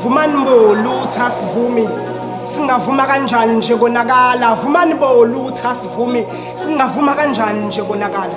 Vumani bo lutho asivumi singavuma kanjani nje konakala. Vumani bo lutho asivumi singavuma kanjani nje konakala.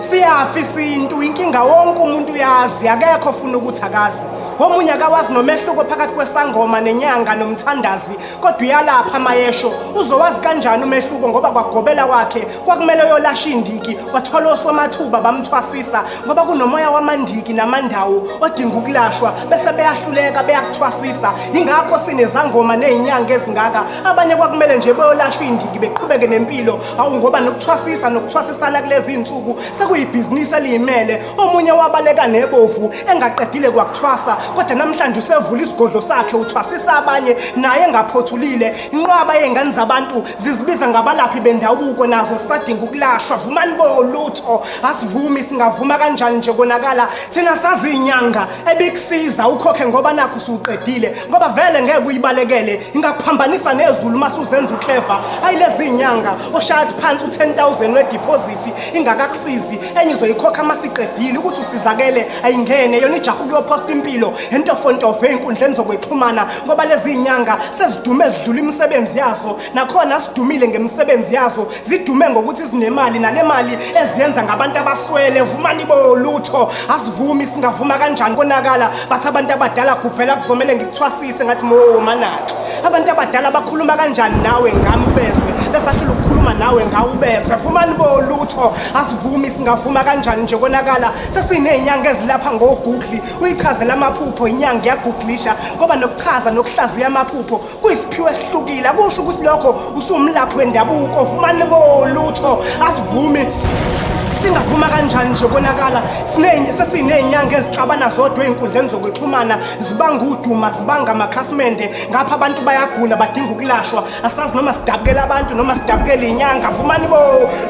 Siyafa isintu inkinga wonke umuntu uyazi akekho ufuna ukuthi akazi. Omunye akawazi nomehluko phakathi kwesangoma nenyanga nomthandazi kodwa uyalapha amayesho. Uzowazi kanjani umehluko ngoba kwagobela kwakhe kwakumele uyolasha indiki wathola osomathuba bamthwasisa ngoba kunomoya wamandiki namandawo odinga ukulashwa bese beyahluleka beyakuthwasisa. Ingakho sinezangoma nezinyanga ezingaka abanye kwakumele nje beyolashwa indiki beqhubeke nempilo awu ngoba nokuthwasisana kulezi insuku sekuyibhizinisi eliyimele. Omunye wabaleka nebovu engaqedile kwakuthwasa kodwa namhlanje usevula isigodlo sakhe uthwasisa abanye naye engaphothulile. Inqwaba yezingane zabantu zizibiza ngabalaphi bendabuko nazo sisadinga ukulashwa. Vumani bo lutho asivumi singavuma kanjani nje konakala. Thina sazi inyanga ebikusiza ukhokhe ngoba nakho usuqedile ngoba vele ngeke uyibalekele ingakuphambanisa nezulu masuzenza uclever. Ayilezi inyanga oshathi phansi u10,000 wedeposit ingakakusizi enye uzoyikhokha masiqedile ukuthi usizakele ayingene yona ijaha ukuyoposta impilo entofontofo einkundleni zokwexhumana ngoba lezi inyanga sezidume zidlula imisebenzi yazo nakhona sidumile ngemisebenzi yazo zidume ngokuthi sinemali nale mali eziyenza ngabantu abaswele. Vumani bo lutho asivumi singavuma kanjani konakala. Bathi abantu abadala Gubhela kuzomela ngikuthwasise ngathi mo manaki abantu abadala bakhuluma kanjani nawe ngami bezwe besahlula ukukhuluma nawe ngawe bezwe. Vumani bo lutho asivumi singavuma kanjani nje konakala. Sesinezinyanga ezilapha ngoGoogle uyichazela amaphupho inyanga yagooglisha ngoba nokuchaza nokuhlaziya amaphupho kuyisiphiwe esihlukile akusho ukuthi lokho usumlaphi wendabuko. Vumani bo lutho asivumi singavuma kanjani nje konakala. Sesinezinyanga ezixabana zodwa einkundleni zokwexhumana zibanga uduma zibanga amakhasimende ngapha abantu bayagula badinga ukulashwa asazi noma sidabukela abantu noma sidabukela inyanga. Vumani bo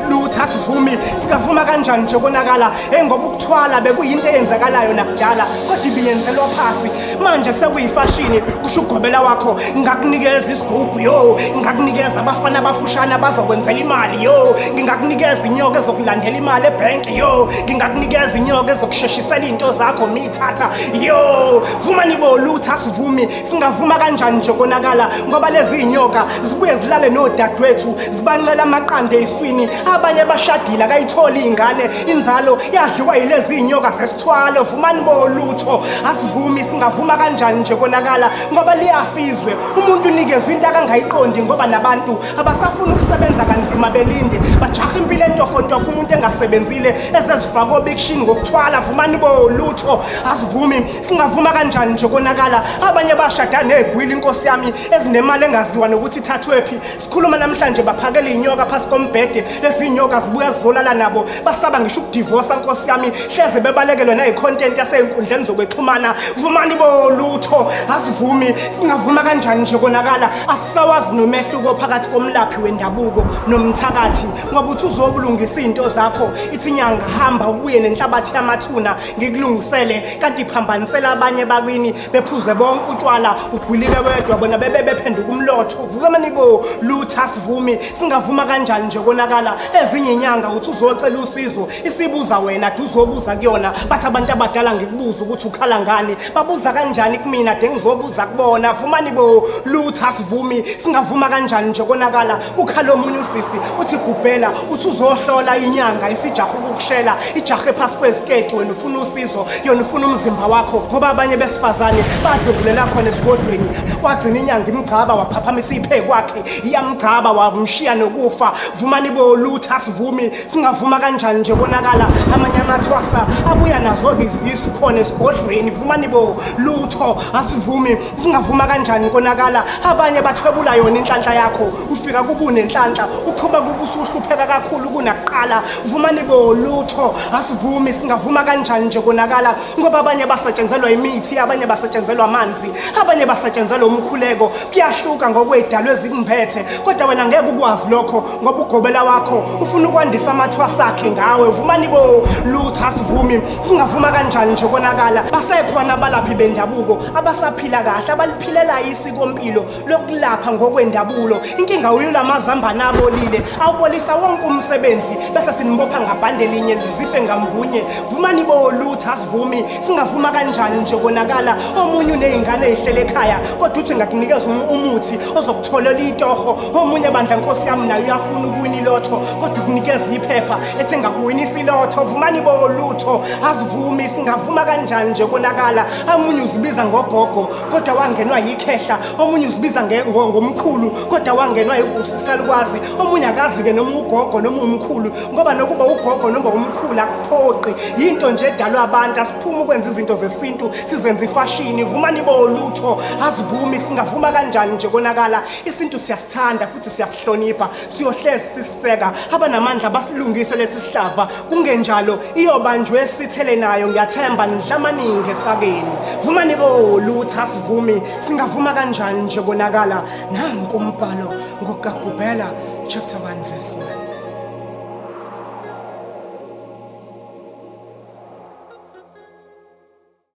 lutho asivumi singavuma kanjani nje konakala. Ngoba ukuthwala bekuyinto eyenzakalayo nakudala kodwa ibiyenzelwa phasi manje sekuyifashini. Kusho ugobela wakho ngakunikeza isigubhu yo ngakunikeza abafana abafushana bazokwenzela imali yo ngingakunikeza inyoka ezokulandela imali ebank yo ngingakunikeza inyoka ezokusheshisela into zakho mithatha yo. Vumani bo lutho asivumi singavuma kanjani nje konakala ngoba lezi inyoka zibuye zilale nodadewethu zibancela amaqanda eswini. Abanye bashadile akayitholi ingane inzalo yadliwa yilezi inyoka sesithwalo. Vumani bo lutho asivumi singavuma kanjani nje konakala ngoba liyafizwe umuntu unikezwe into akangayiqondi ngoba nabantu abasafuna ukusebenza kanzima belinde bajaha impilo entofontofo umuntu engasebenzile esezifaka obekshini ngokuthwala. Vumani bo lutho asivumi singavuma kanjani nje konakala. Abanye bashada negwili inkosi yami ezinemali engaziwa nokuthi ithathwephi. Sikhuluma namhlanje baphakela inyoka phasi kombhede lezi inyoka zibuya zizolala nabo basaba ngisho ukudivorce inkosi yami hleze bebalekelwe nayicontent yaseinkundleni zokwexhumana. Vumani bo lutho asivumi singavuma kanjani nje konakala. Asisawazi nomehluko phakathi komlaphi wendabuko nomthakathi ngoba uthi uzobulungisa into zakho ithi inyanga hamba ubuye nenhlabathi yamathuna ngikulungisele kanti iphambanisela abanye bakwini bephuze bonke utshwala ugwilike wedwa bona bephenduka umlotho. Vumani bo lutho asivumi singavuma kanjani nje konakala. Ezinye inyanga uthi uzocela usizo isibuza wena ade uzobuza kuyona bathi abantu abadala ngikubuza ukuthi ukhala ngani babuza kanjani kumina ade ngizobuza kubona. Vumani bo lutho asivumi singavuma kanjani nje konakala. Ukhala omunye usisi uthi Gubhela uthi uzohlola inyanga isijaha ukukushela ijaha phasi kweziketi wena ufuna usizo yona ufuna umzimba wakho ngoba abanye besifazane badlulela khona esigodlweni wagcina inyanga imgcaba waphaphamisa iphe kwakhe iyamgcaba wamshiya nokufa. Vumani bo lutho asivumi singavuma kanjani nje konakala. Amanye amathwasa abuya nazo izisu khona esigodlweni. Vumani bo lutho asivumi singavuma kanjani konakala. Abanye bathwebula yona inhlanhla yakho ufika kubune inhlanhla uphuma kubusuhlupheka kakhulu kunakuqala. Vumani bo lutho asivumi singavuma kanjani nje konakala ngoba abanye basetshenzelwa imithi abanye basetshenzelwa amanzi abanye basetshenzelwa umkhuleko kuyahluka ngokwedalwe ezikumphethe kodwa wena ngeke ukwazi lokho ngoba ugobela wakho ufuna ukwandisa amathwasa akhe ngawe. Vumani bo lutho asivumi singavuma kanjani nje konakala. Basekhona abalaphi bendabuko abasaphila kahle abaliphilela isikompilo lokulapha ngokwendabulo. Inkinga uyula amazambane abolile awubolisa wonke umsebenzi bese sinibopha ngabhande linye lizife ngambunye vumani bolutho asivumi singavuma kanjani nje konakala omunye uneyingane ezihlele ekhaya kodwa uthi ngakunikeza umuthi ozokutholela itoho omunye bandla Nkosi yami nayo uyafuna ukuwina ilotho kodwa ukunikeza iphepha ethi ngakuwinisa ilotho vumani bolutho asivumi singavuma kanjani nje konakala omunye uzibiza ngogogo kodwa wangenwa yikhehla omunye uzibiza ngomkhulu kodwa wangenwa usalukwazi omunye akazi ke noma ugogo noma umkhulu ngoba nokuba ugogo noma umkhulu akuphoqi into nje edalwa abantu asiphuma ukwenza izinto zesintu sizenza ifashini vumani bolutho asivumi singavuma kanjani nje konakala isintu siyasithanda futhi siyasihlonipha siyohlezi sisiseka abanamandla basilungise lesi sihlava kungenjalo iyobanjwe sithele nayo ngiyathemba nidlamaningi esakeni vumani bolutho asivumi singavuma kanjani nje konakala nanku umbhalo ngokuGubhela chapter 1 verse 1